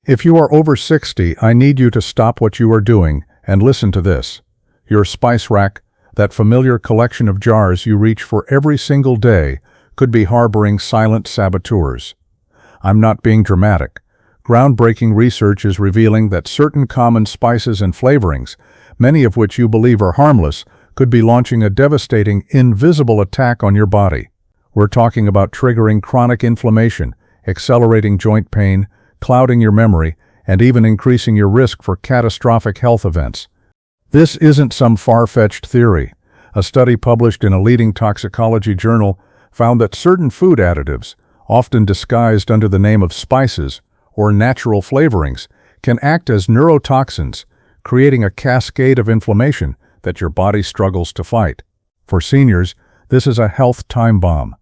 If you are over 60, I need you to stop what you are doing and listen to this. Your spice rack, that familiar collection of jars you reach for every single day, could be harboring silent saboteurs. I'm not being dramatic. Groundbreaking research is revealing that certain common spices and flavorings, many of which you believe are harmless, could be launching a devastating, invisible attack on your body. We're talking about triggering chronic inflammation, accelerating joint pain, clouding your memory, and even increasing your risk for catastrophic health events. This isn't some far-fetched theory. A study published in a leading toxicology journal found that certain food additives, often disguised under the name of spices or natural flavorings, can act as neurotoxins, creating a cascade of inflammation that your body struggles to fight. For seniors, this is a health time bomb.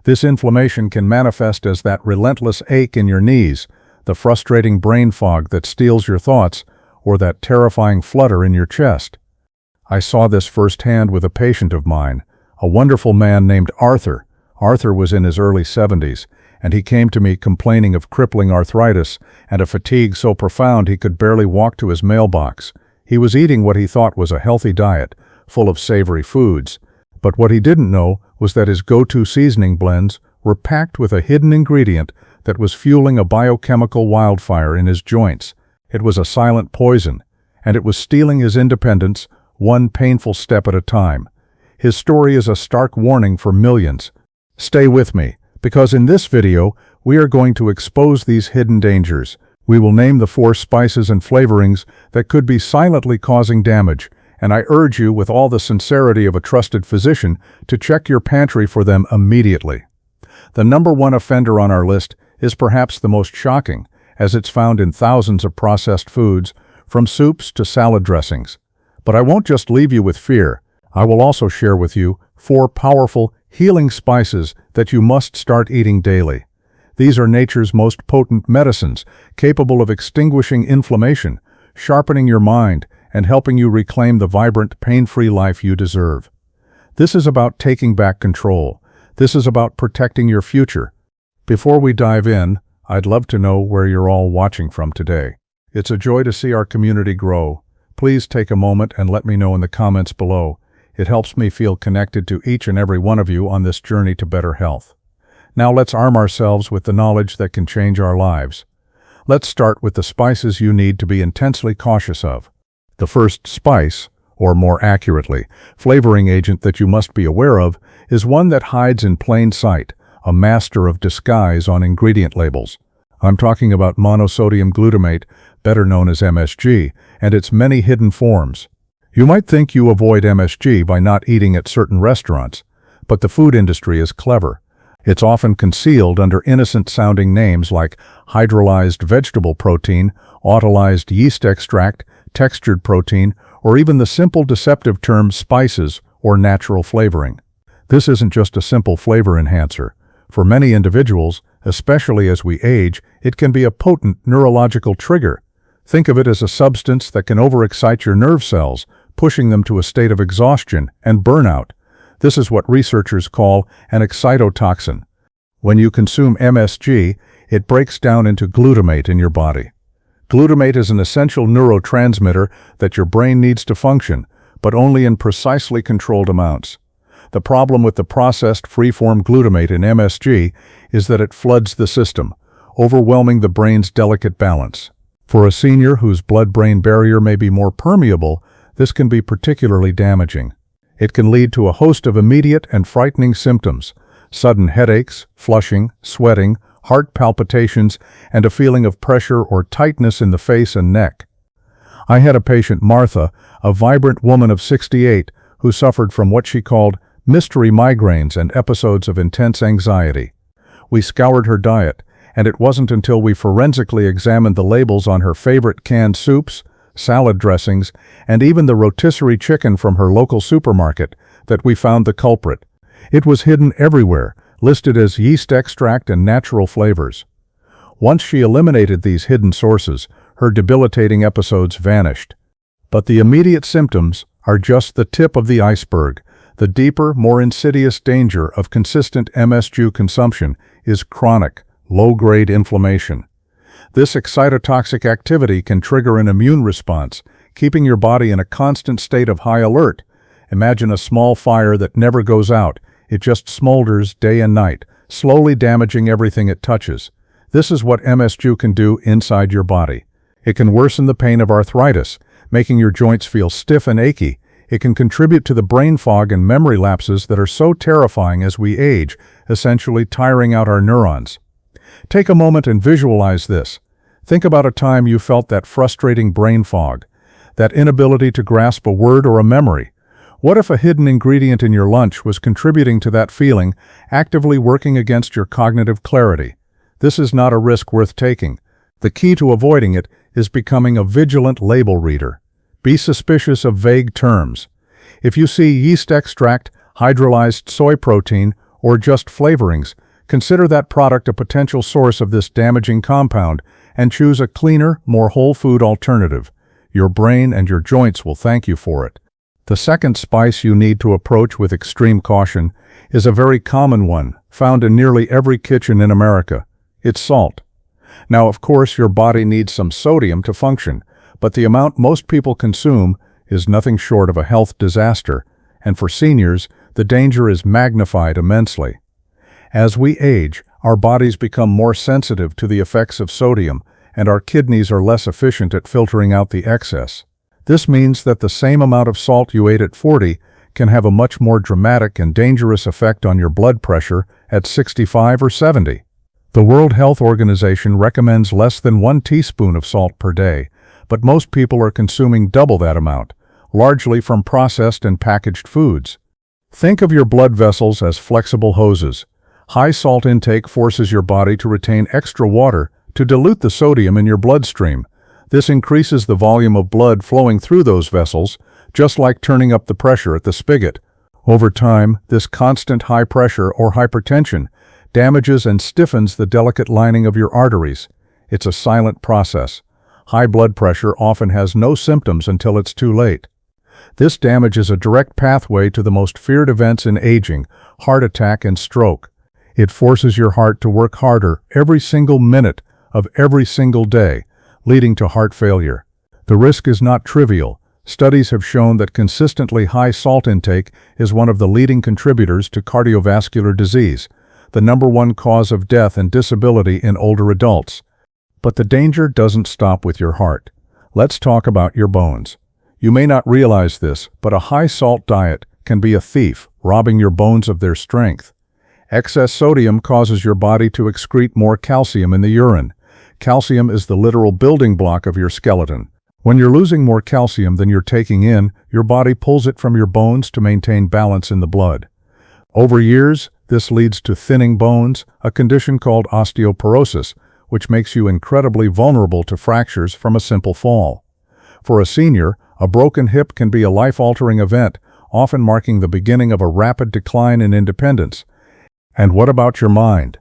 This inflammation can manifest as that relentless ache in your knees, the frustrating brain fog that steals your thoughts, or that terrifying flutter in your chest. I saw this firsthand with a patient of mine, a wonderful man named Arthur. Arthur was in his early 70s, and he came to me complaining of crippling arthritis and a fatigue so profound he could barely walk to his mailbox. He was eating what he thought was a healthy diet, full of savory foods, but what he didn't know was that his go-to seasoning blends were packed with a hidden ingredient that was fueling a biochemical wildfire in his joints. It was a silent poison, and it was stealing his independence one painful step at a time. His story is a stark warning for millions. Stay with me, because in this video, we are going to expose these hidden dangers. We will name the 4 spices and flavorings that could be silently causing damage, and I urge you with all the sincerity of a trusted physician to check your pantry for them immediately. The number 1 offender on our list is perhaps the most shocking, as it's found in thousands of processed foods, from soups to salad dressings. But I won't just leave you with fear. I will also share with you 4 powerful, healing spices that you must start eating daily. These are nature's most potent medicines, capable of extinguishing inflammation, sharpening your mind, and helping you reclaim the vibrant, pain-free life you deserve. This is about taking back control. This is about protecting your future. Before we dive in, I'd love to know where you're all watching from today. It's a joy to see our community grow. Please take a moment and let me know in the comments below. It helps me feel connected to each and every one of you on this journey to better health. Now let's arm ourselves with the knowledge that can change our lives. Let's start with the spices you need to be intensely cautious of. The first spice, or more accurately, flavoring agent that you must be aware of, is one that hides in plain sight, a master of disguise on ingredient labels. I'm talking about monosodium glutamate, better known as MSG, and its many hidden forms. You might think you avoid MSG by not eating at certain restaurants, but the food industry is clever. It's often concealed under innocent-sounding names like hydrolyzed vegetable protein, autolyzed yeast extract, textured protein, or even the simple deceptive term spices or natural flavoring. This isn't just a simple flavor enhancer. For many individuals, especially as we age, it can be a potent neurological trigger. Think of it as a substance that can overexcite your nerve cells, pushing them to a state of exhaustion and burnout. This is what researchers call an excitotoxin. When you consume MSG, it breaks down into glutamate in your body. Glutamate is an essential neurotransmitter that your brain needs to function, but only in precisely controlled amounts. The problem with the processed free-form glutamate in MSG is that it floods the system, overwhelming the brain's delicate balance. For a senior whose blood-brain barrier may be more permeable, this can be particularly damaging. It can lead to a host of immediate and frightening symptoms: sudden headaches, flushing, sweating, heart palpitations, and a feeling of pressure or tightness in the face and neck. I had a patient, Martha, a vibrant woman of 68, who suffered from what she called mystery migraines and episodes of intense anxiety. We scoured her diet, and it wasn't until we forensically examined the labels on her favorite canned soups, salad dressings, and even the rotisserie chicken from her local supermarket that we found the culprit. It was hidden everywhere, listed as yeast extract and natural flavors. Once she eliminated these hidden sources, her debilitating episodes vanished. But the immediate symptoms are just the tip of the iceberg. The deeper, more insidious danger of consistent MSG consumption is chronic, low-grade inflammation. This excitotoxic activity can trigger an immune response, keeping your body in a constant state of high alert. Imagine a small fire that never goes out. It just smolders day and night, slowly damaging everything it touches. This is what MSG can do inside your body. It can worsen the pain of arthritis, making your joints feel stiff and achy. It can contribute to the brain fog and memory lapses that are so terrifying as we age, essentially tiring out our neurons. Take a moment and visualize this. Think about a time you felt that frustrating brain fog, that inability to grasp a word or a memory. What if a hidden ingredient in your lunch was contributing to that feeling, actively working against your cognitive clarity? This is not a risk worth taking. The key to avoiding it is becoming a vigilant label reader. Be suspicious of vague terms. If you see yeast extract, hydrolyzed soy protein, or just flavorings, consider that product a potential source of this damaging compound and choose a cleaner, more whole food alternative. Your brain and your joints will thank you for it. The second spice you need to approach with extreme caution is a very common one, found in nearly every kitchen in America. It's salt. Now, of course, your body needs some sodium to function, but the amount most people consume is nothing short of a health disaster, and for seniors, the danger is magnified immensely. As we age, our bodies become more sensitive to the effects of sodium, and our kidneys are less efficient at filtering out the excess. This means that the same amount of salt you ate at 40 can have a much more dramatic and dangerous effect on your blood pressure at 65 or 70. The World Health Organization recommends less than 1 teaspoon of salt per day, but most people are consuming double that amount, largely from processed and packaged foods. Think of your blood vessels as flexible hoses. High salt intake forces your body to retain extra water to dilute the sodium in your bloodstream. This increases the volume of blood flowing through those vessels, just like turning up the pressure at the spigot. Over time, this constant high pressure or hypertension damages and stiffens the delicate lining of your arteries. It's a silent process. High blood pressure often has no symptoms until it's too late. This damage is a direct pathway to the most feared events in aging, heart attack and stroke. It forces your heart to work harder every single minute of every single day, leading to heart failure. The risk is not trivial. Studies have shown that consistently high salt intake is one of the leading contributors to cardiovascular disease, the #1 cause of death and disability in older adults. But the danger doesn't stop with your heart. Let's talk about your bones. You may not realize this, but a high salt diet can be a thief, robbing your bones of their strength. Excess sodium causes your body to excrete more calcium in the urine. Calcium is the literal building block of your skeleton. When you're losing more calcium than you're taking in, your body pulls it from your bones to maintain balance in the blood. Over years, this leads to thinning bones, a condition called osteoporosis, which makes you incredibly vulnerable to fractures from a simple fall. For a senior, a broken hip can be a life-altering event, often marking the beginning of a rapid decline in independence. And what about your mind?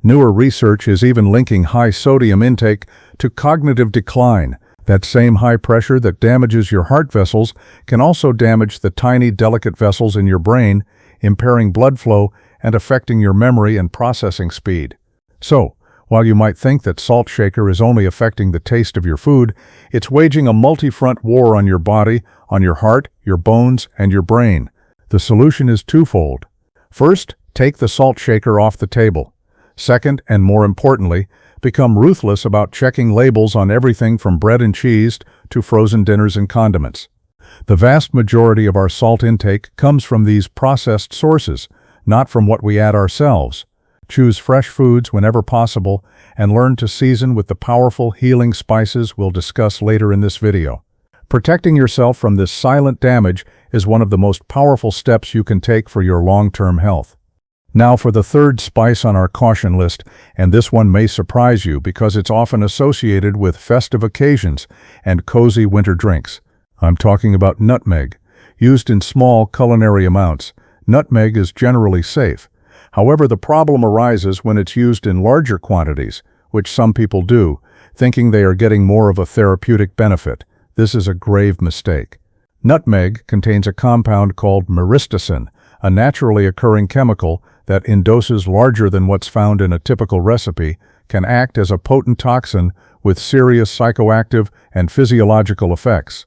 Newer research is even linking high sodium intake to cognitive decline. That same high pressure that damages your heart vessels can also damage the tiny, delicate vessels in your brain, impairing blood flow and affecting your memory and processing speed. So, while you might think that salt shaker is only affecting the taste of your food, it's waging a multi-front war on your body, on your heart, your bones, and your brain. The solution is twofold. First, take the salt shaker off the table. Second, and more importantly, become ruthless about checking labels on everything from bread and cheese to frozen dinners and condiments. The vast majority of our salt intake comes from these processed sources, not from what we add ourselves. Choose fresh foods whenever possible and learn to season with the powerful healing spices we'll discuss later in this video. Protecting yourself from this silent damage is one of the most powerful steps you can take for your long-term health. Now for the third spice on our caution list, and this one may surprise you because it's often associated with festive occasions and cozy winter drinks. I'm talking about nutmeg. Used in small culinary amounts, nutmeg is generally safe. However, the problem arises when it's used in larger quantities, which some people do, thinking they are getting more of a therapeutic benefit. This is a grave mistake. Nutmeg contains a compound called myristicin, a naturally occurring chemical that, in doses larger than what's found in a typical recipe, can act as a potent toxin with serious psychoactive and physiological effects.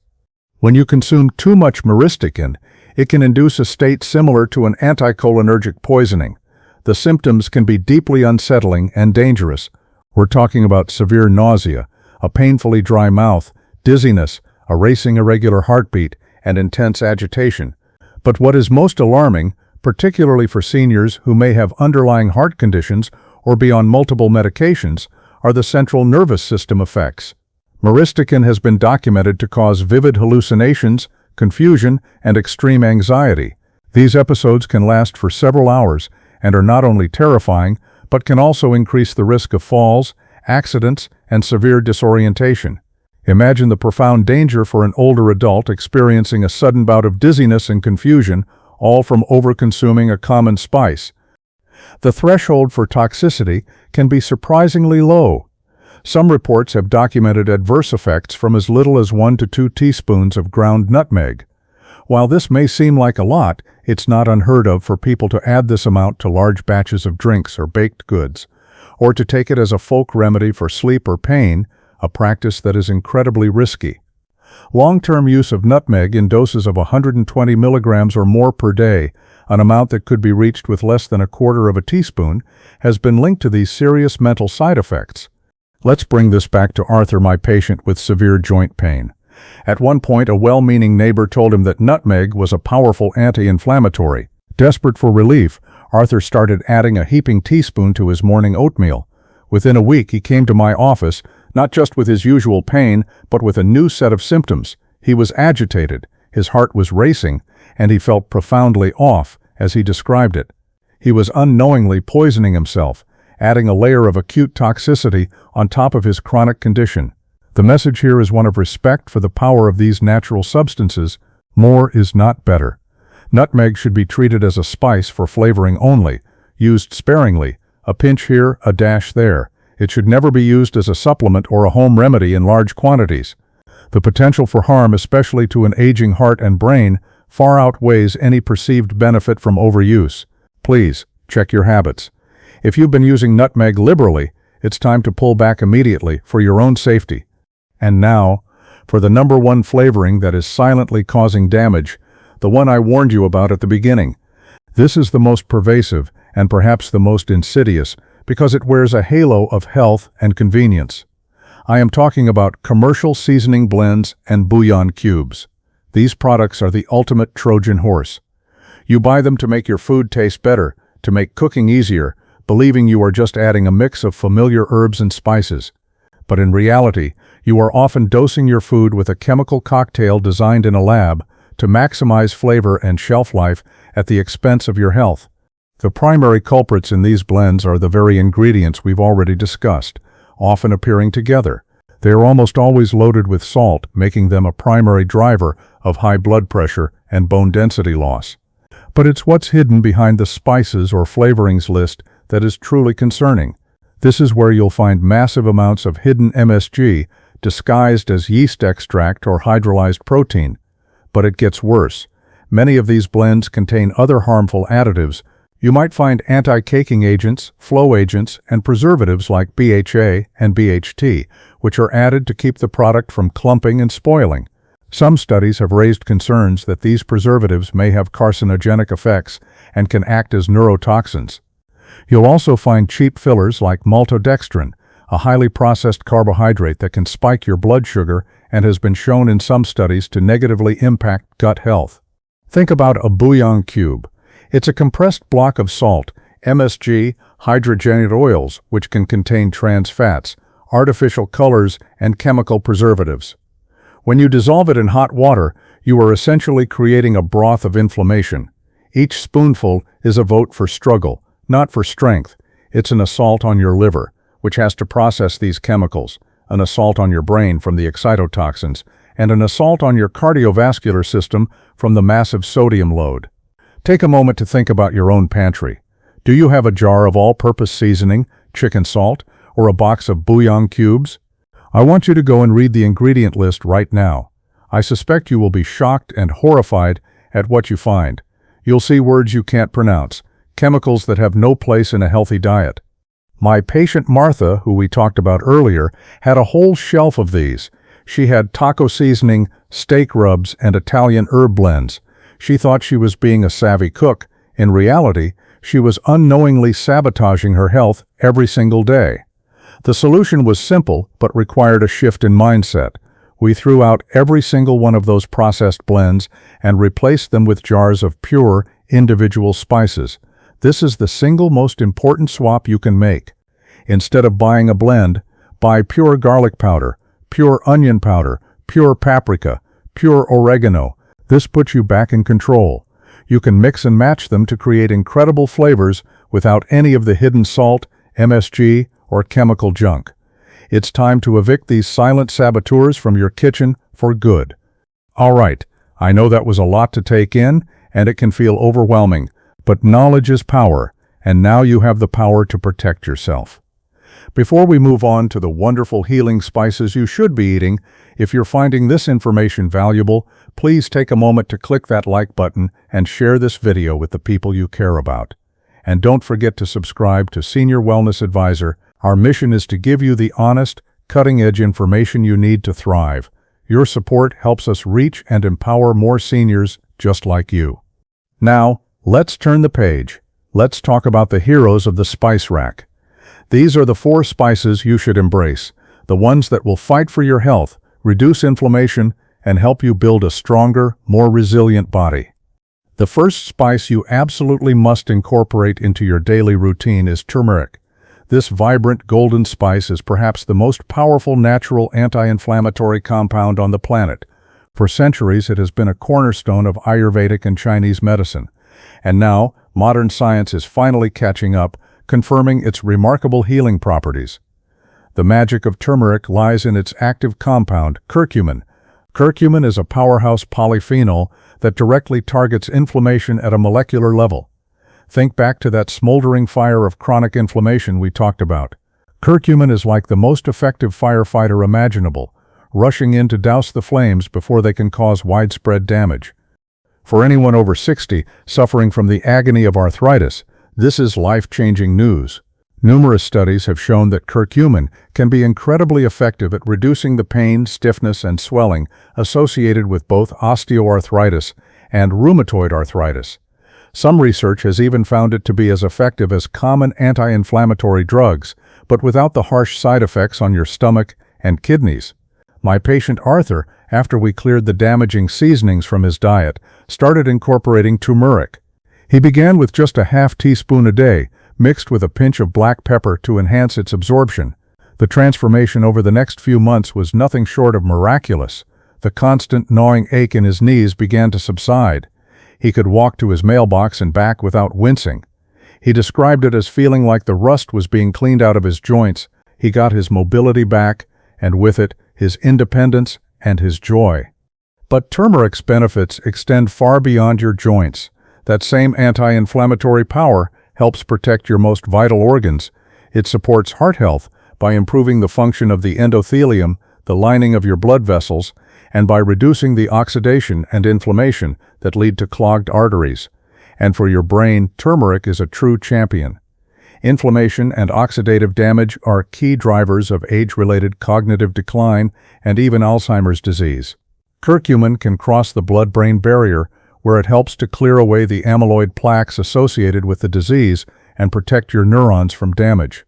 When you consume too much myristicin, it can induce a state similar to an anticholinergic poisoning. The symptoms can be deeply unsettling and dangerous. We're talking about severe nausea, a painfully dry mouth, dizziness, a racing irregular heartbeat, and intense agitation. But what is most alarming, particularly for seniors who may have underlying heart conditions or be on multiple medications, are the central nervous system effects. Myristicin has been documented to cause vivid hallucinations, confusion, and extreme anxiety. These episodes can last for several hours and are not only terrifying, but can also increase the risk of falls, accidents, and severe disorientation. Imagine the profound danger for an older adult experiencing a sudden bout of dizziness and confusion, all from overconsuming a common spice. The threshold for toxicity can be surprisingly low. Some reports have documented adverse effects from as little as 1 to 2 teaspoons of ground nutmeg. While this may seem like a lot, it's not unheard of for people to add this amount to large batches of drinks or baked goods, or to take it as a folk remedy for sleep or pain, a practice that is incredibly risky. Long-term use of nutmeg in doses of 120 milligrams or more per day, an amount that could be reached with less than 1/4 of a teaspoon, has been linked to these serious mental side effects. Let's bring this back to Arthur, my patient with severe joint pain. At one point, a well-meaning neighbor told him that nutmeg was a powerful anti-inflammatory. Desperate for relief, Arthur started adding a heaping teaspoon to his morning oatmeal. Within a week, he came to my office, not just with his usual pain, but with a new set of symptoms. He was agitated, his heart was racing, and he felt profoundly off, as he described it. He was unknowingly poisoning himself, adding a layer of acute toxicity on top of his chronic condition. The message here is one of respect for the power of these natural substances. More is not better. Nutmeg should be treated as a spice for flavoring only, used sparingly, a pinch here, a dash there. It should never be used as a supplement or a home remedy in large quantities. The potential for harm, especially to an aging heart and brain, far outweighs any perceived benefit from overuse. Please, check your habits. If you've been using nutmeg liberally, it's time to pull back immediately for your own safety. And now, for the #1 flavoring that is silently causing damage, the one I warned you about at the beginning. This is the most pervasive and perhaps the most insidious because it wears a halo of health and convenience. I am talking about commercial seasoning blends and bouillon cubes. These products are the ultimate Trojan horse. You buy them to make your food taste better, to make cooking easier, believing you are just adding a mix of familiar herbs and spices. But in reality, you are often dosing your food with a chemical cocktail designed in a lab to maximize flavor and shelf life at the expense of your health. The primary culprits in these blends are the very ingredients we've already discussed, often appearing together. They are almost always loaded with salt, making them a primary driver of high blood pressure and bone density loss. But it's what's hidden behind the spices or flavorings list that is truly concerning. This is where you'll find massive amounts of hidden MSG disguised as yeast extract or hydrolyzed protein. But it gets worse. Many of these blends contain other harmful additives. You might find anti-caking agents, flow agents, and preservatives like BHA and BHT, which are added to keep the product from clumping and spoiling. Some studies have raised concerns that these preservatives may have carcinogenic effects and can act as neurotoxins. You'll also find cheap fillers like maltodextrin, a highly processed carbohydrate that can spike your blood sugar and has been shown in some studies to negatively impact gut health. Think about a bouillon cube. It's a compressed block of salt, MSG, hydrogenated oils, which can contain trans fats, artificial colors, and chemical preservatives. When you dissolve it in hot water, you are essentially creating a broth of inflammation. Each spoonful is a vote for struggle, not for strength. It's an assault on your liver, which has to process these chemicals, an assault on your brain from the excitotoxins, and an assault on your cardiovascular system from the massive sodium load. Take a moment to think about your own pantry. Do you have a jar of all-purpose seasoning, chicken salt, or a box of bouillon cubes? I want you to go and read the ingredient list right now. I suspect you will be shocked and horrified at what you find. You'll see words you can't pronounce, chemicals that have no place in a healthy diet. My patient Martha, who we talked about earlier, had a whole shelf of these. She had taco seasoning, steak rubs, and Italian herb blends. She thought she was being a savvy cook. In reality, she was unknowingly sabotaging her health every single day. The solution was simple, but required a shift in mindset. We threw out every single one of those processed blends and replaced them with jars of pure, individual spices. This is the single most important swap you can make. Instead of buying a blend, buy pure garlic powder, pure onion powder, pure paprika, pure oregano. This puts you back in control. You can mix and match them to create incredible flavors without any of the hidden salt, MSG, or chemical junk. It's time to evict these silent saboteurs from your kitchen for good. All right, I know that was a lot to take in, and it can feel overwhelming, but knowledge is power, and now you have the power to protect yourself. Before we move on to the wonderful healing spices you should be eating, if you're finding this information valuable, please take a moment to click that like button and share this video with the people you care about. And don't forget to subscribe to Senior Wellness Advisor. Our mission is to give you the honest, cutting-edge information you need to thrive. Your support helps us reach and empower more seniors just like you. Now, let's turn the page. Let's talk about the heroes of the spice rack. These are the 4 spices you should embrace, the ones that will fight for your health, reduce inflammation, and help you build a stronger, more resilient body. The first spice you absolutely must incorporate into your daily routine is turmeric. This vibrant golden spice is perhaps the most powerful natural anti-inflammatory compound on the planet. For centuries, it has been a cornerstone of Ayurvedic and Chinese medicine. And now, modern science is finally catching up, confirming its remarkable healing properties. The magic of turmeric lies in its active compound, curcumin. Curcumin is a powerhouse polyphenol that directly targets inflammation at a molecular level. Think back to that smoldering fire of chronic inflammation we talked about. Curcumin is like the most effective firefighter imaginable, rushing in to douse the flames before they can cause widespread damage. For anyone over 60 suffering from the agony of arthritis, this is life-changing news. Numerous studies have shown that curcumin can be incredibly effective at reducing the pain, stiffness, and swelling associated with both osteoarthritis and rheumatoid arthritis. Some research has even found it to be as effective as common anti-inflammatory drugs, but without the harsh side effects on your stomach and kidneys. My patient Arthur, after we cleared the damaging seasonings from his diet, started incorporating turmeric. He began with just a half teaspoon a day, mixed with a pinch of black pepper to enhance its absorption. The transformation over the next few months was nothing short of miraculous. The constant gnawing ache in his knees began to subside. He could walk to his mailbox and back without wincing. He described it as feeling like the rust was being cleaned out of his joints. He got his mobility back, and with it, his independence and his joy. But turmeric's benefits extend far beyond your joints. That same anti-inflammatory power helps protect your most vital organs. It supports heart health by improving the function of the endothelium, the lining of your blood vessels, and by reducing the oxidation and inflammation that lead to clogged arteries. And for your brain, turmeric is a true champion. Inflammation and oxidative damage are key drivers of age-related cognitive decline and even Alzheimer's disease. Curcumin can cross the blood-brain barrier, where it helps to clear away the amyloid plaques associated with the disease and protect your neurons from damage.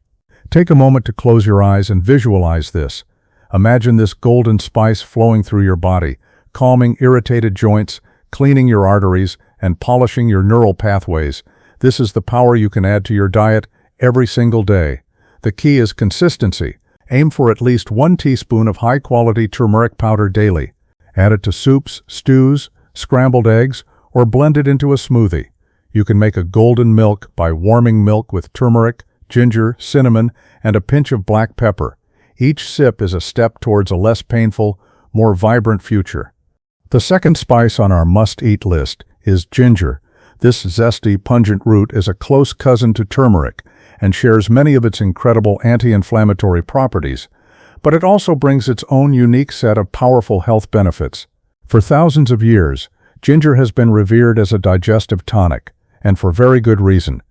Take a moment to close your eyes and visualize this. Imagine this golden spice flowing through your body, calming irritated joints, cleaning your arteries, and polishing your neural pathways. This is the power you can add to your diet every single day. The key is consistency. Aim for at least 1 teaspoon of high-quality turmeric powder daily. Add it to soups, stews, scrambled eggs, or blend it into a smoothie. You can make a golden milk by warming milk with turmeric, ginger, cinnamon, and a pinch of black pepper. Each sip is a step towards a less painful, more vibrant future. The second spice on our must-eat list is ginger. This zesty, pungent root is a close cousin to turmeric and shares many of its incredible anti-inflammatory properties, but it also brings its own unique set of powerful health benefits. For thousands of years, ginger has been revered as a digestive tonic, and for very good reason.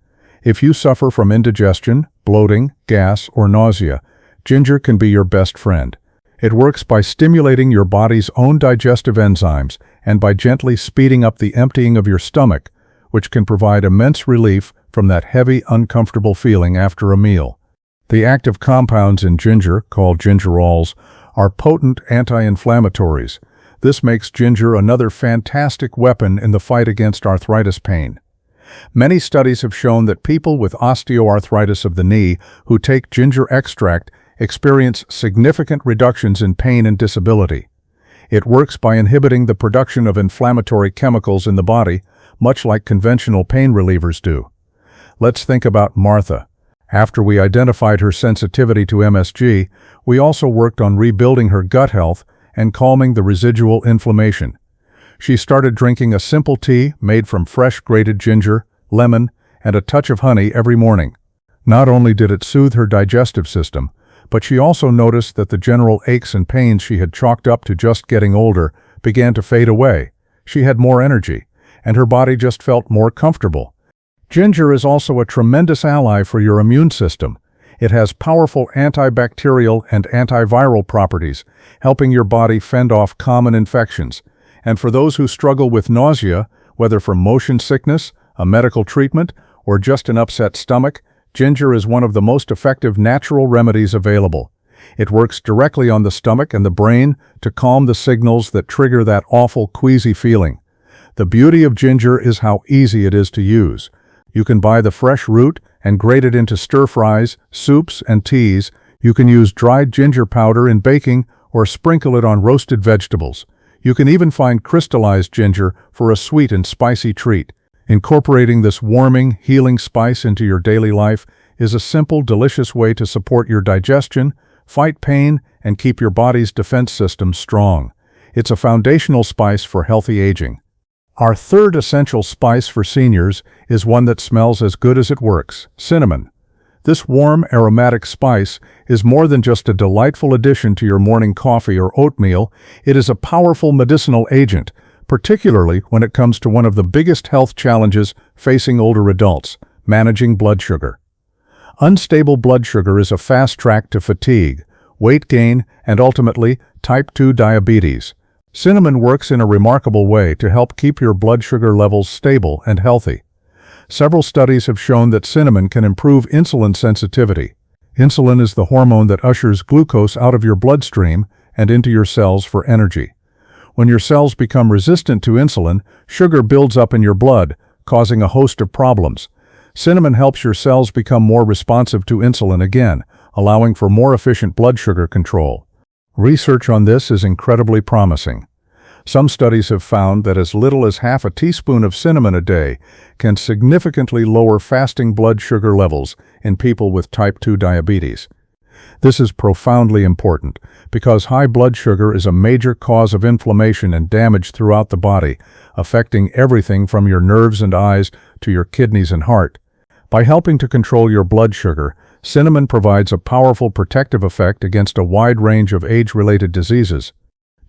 If you suffer from indigestion, bloating, gas, or nausea, ginger can be your best friend. It works by stimulating your body's own digestive enzymes and by gently speeding up the emptying of your stomach, which can provide immense relief from that heavy, uncomfortable feeling after a meal. The active compounds in ginger, called gingerols, are potent anti-inflammatories. This makes ginger another fantastic weapon in the fight against arthritis pain. Many studies have shown that people with osteoarthritis of the knee who take ginger extract experience significant reductions in pain and disability. It works by inhibiting the production of inflammatory chemicals in the body, much like conventional pain relievers do. Let's think about Martha. After we identified her sensitivity to MSG, we also worked on rebuilding her gut health and calming the residual inflammation. She started drinking a simple tea made from fresh grated ginger, lemon, and a touch of honey every morning. Not only did it soothe her digestive system, but she also noticed that the general aches and pains she had chalked up to just getting older began to fade away. She had more energy, and her body just felt more comfortable. Ginger is also a tremendous ally for your immune system. It has powerful antibacterial and antiviral properties, helping your body fend off common infections. And for those who struggle with nausea, whether from motion sickness, a medical treatment, or just an upset stomach, ginger is one of the most effective natural remedies available. It works directly on the stomach and the brain to calm the signals that trigger that awful queasy feeling. The beauty of ginger is how easy it is to use. You can buy the fresh root and grate it into stir-fries, soups, and teas. You can use dried ginger powder in baking or sprinkle it on roasted vegetables. You can even find crystallized ginger for a sweet and spicy treat. Incorporating this warming, healing spice into your daily life is a simple, delicious way to support your digestion, fight pain, and keep your body's defense system strong. It's a foundational spice for healthy aging. Our third essential spice for seniors is one that smells as good as it works: cinnamon. This warm, aromatic spice is more than just a delightful addition to your morning coffee or oatmeal. It is a powerful medicinal agent, particularly when it comes to one of the biggest health challenges facing older adults: managing blood sugar. Unstable blood sugar is a fast track to fatigue, weight gain, and ultimately, type 2 diabetes. Cinnamon works in a remarkable way to help keep your blood sugar levels stable and healthy. Several studies have shown that cinnamon can improve insulin sensitivity. Insulin is the hormone that ushers glucose out of your bloodstream and into your cells for energy. When your cells become resistant to insulin, sugar builds up in your blood, causing a host of problems. Cinnamon helps your cells become more responsive to insulin again, allowing for more efficient blood sugar control. Research on this is incredibly promising. Some studies have found that as little as half a teaspoon of cinnamon a day can significantly lower fasting blood sugar levels in people with type 2 diabetes. This is profoundly important because high blood sugar is a major cause of inflammation and damage throughout the body, affecting everything from your nerves and eyes to your kidneys and heart. By helping to control your blood sugar, cinnamon provides a powerful protective effect against a wide range of age-related diseases.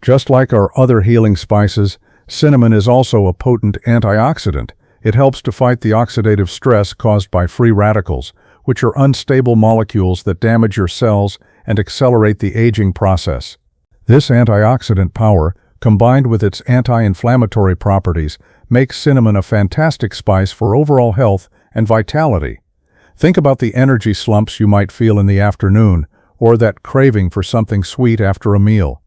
Just like our other healing spices, cinnamon is also a potent antioxidant. It helps to fight the oxidative stress caused by free radicals, which are unstable molecules that damage your cells and accelerate the aging process. This antioxidant power, combined with its anti-inflammatory properties, makes cinnamon a fantastic spice for overall health and vitality. Think about the energy slumps you might feel in the afternoon, or that craving for something sweet after a meal.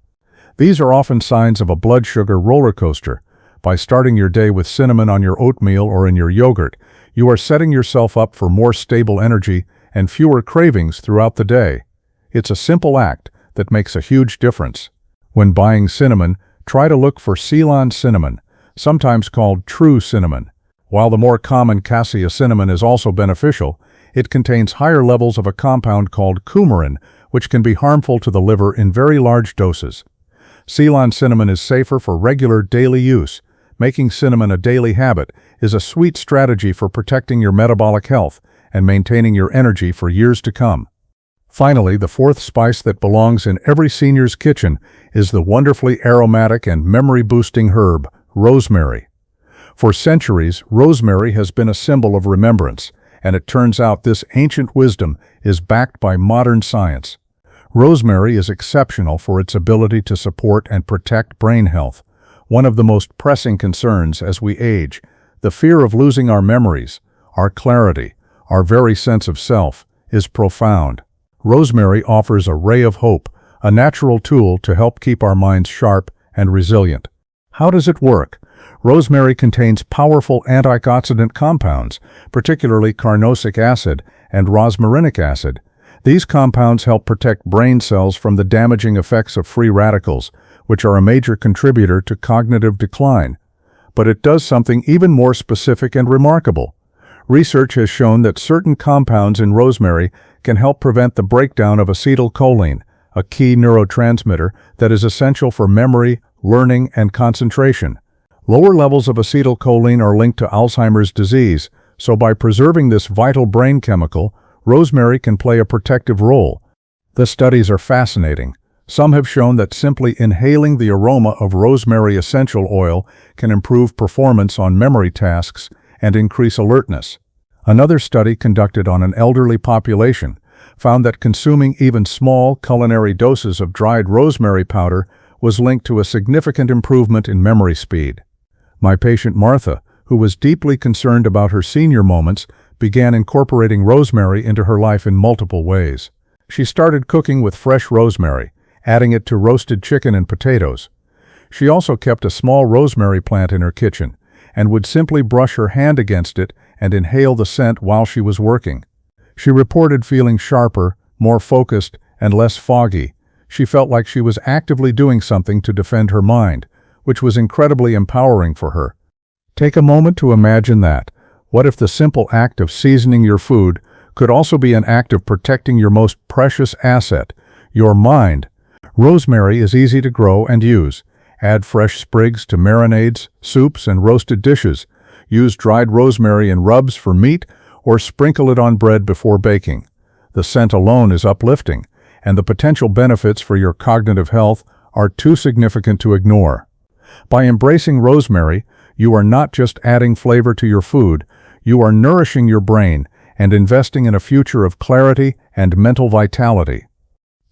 These are often signs of a blood sugar roller coaster. By starting your day with cinnamon on your oatmeal or in your yogurt, you are setting yourself up for more stable energy and fewer cravings throughout the day. It's a simple act that makes a huge difference. When buying cinnamon, try to look for Ceylon cinnamon, sometimes called true cinnamon. While the more common cassia cinnamon is also beneficial, it contains higher levels of a compound called coumarin, which can be harmful to the liver in very large doses. Ceylon cinnamon is safer for regular daily use. Making cinnamon a daily habit is a sweet strategy for protecting your metabolic health and maintaining your energy for years to come. Finally, the fourth spice that belongs in every senior's kitchen is the wonderfully aromatic and memory-boosting herb, rosemary. For centuries, rosemary has been a symbol of remembrance, and it turns out this ancient wisdom is backed by modern science. Rosemary is exceptional for its ability to support and protect brain health, one of the most pressing concerns as we age. The fear of losing our memories, our clarity, our very sense of self, is profound. Rosemary offers a ray of hope, a natural tool to help keep our minds sharp and resilient. How does it work? Rosemary contains powerful antioxidant compounds, particularly carnosic acid and rosmarinic acid. These compounds help protect brain cells from the damaging effects of free radicals, which are a major contributor to cognitive decline. But it does something even more specific and remarkable. Research has shown that certain compounds in rosemary can help prevent the breakdown of acetylcholine, a key neurotransmitter that is essential for memory, learning, and concentration. Lower levels of acetylcholine are linked to Alzheimer's disease, so by preserving this vital brain chemical, rosemary can play a protective role. The studies are fascinating. Some have shown that simply inhaling the aroma of rosemary essential oil can improve performance on memory tasks and increase alertness. Another study conducted on an elderly population found that consuming even small culinary doses of dried rosemary powder was linked to a significant improvement in memory speed. My patient Martha, who was deeply concerned about her senior moments, began incorporating rosemary into her life in multiple ways. She started cooking with fresh rosemary, adding it to roasted chicken and potatoes. She also kept a small rosemary plant in her kitchen and would simply brush her hand against it and inhale the scent while she was working. She reported feeling sharper, more focused, and less foggy. She felt like she was actively doing something to defend her mind, which was incredibly empowering for her. Take a moment to imagine that. What if the simple act of seasoning your food could also be an act of protecting your most precious asset, your mind? Rosemary is easy to grow and use. Add fresh sprigs to marinades, soups, and roasted dishes. Use dried rosemary in rubs for meat or sprinkle it on bread before baking. The scent alone is uplifting, and the potential benefits for your cognitive health are too significant to ignore. By embracing rosemary, you are not just adding flavor to your food, you are nourishing your brain and investing in a future of clarity and mental vitality.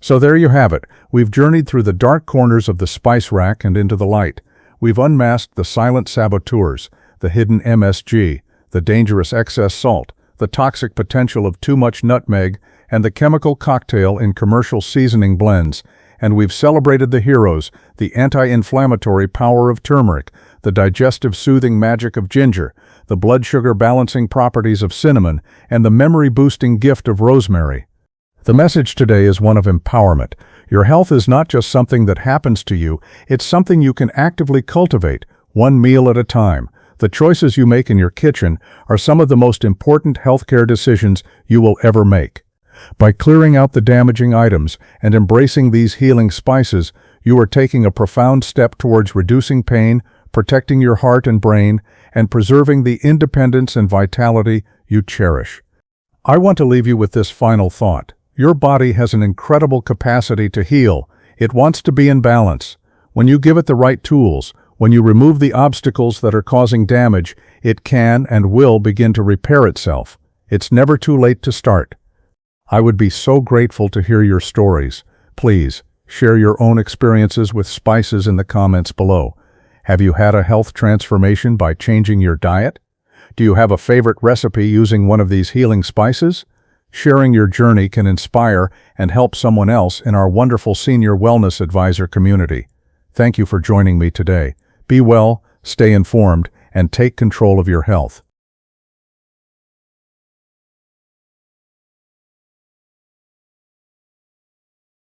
So there you have it. We've journeyed through the dark corners of the spice rack and into the light. We've unmasked the silent saboteurs, the hidden MSG, the dangerous excess salt, the toxic potential of too much nutmeg, and the chemical cocktail in commercial seasoning blends. And we've celebrated the heroes, the anti-inflammatory power of turmeric, the digestive soothing magic of ginger, the blood sugar balancing properties of cinnamon, and the memory-boosting gift of rosemary. The message today is one of empowerment. Your health is not just something that happens to you, it's something you can actively cultivate, one meal at a time. The choices you make in your kitchen are some of the most important healthcare decisions you will ever make. By clearing out the damaging items and embracing these healing spices, you are taking a profound step towards reducing pain, protecting your heart and brain, and preserving the independence and vitality you cherish. I want to leave you with this final thought. Your body has an incredible capacity to heal. It wants to be in balance. When you give it the right tools, when you remove the obstacles that are causing damage, it can and will begin to repair itself. It's never too late to start. I would be so grateful to hear your stories. Please, share your own experiences with spices in the comments below. Have you had a health transformation by changing your diet? Do you have a favorite recipe using one of these healing spices? Sharing your journey can inspire and help someone else in our wonderful Senior Wellness Advisor community. Thank you for joining me today. Be well, stay informed, and take control of your health.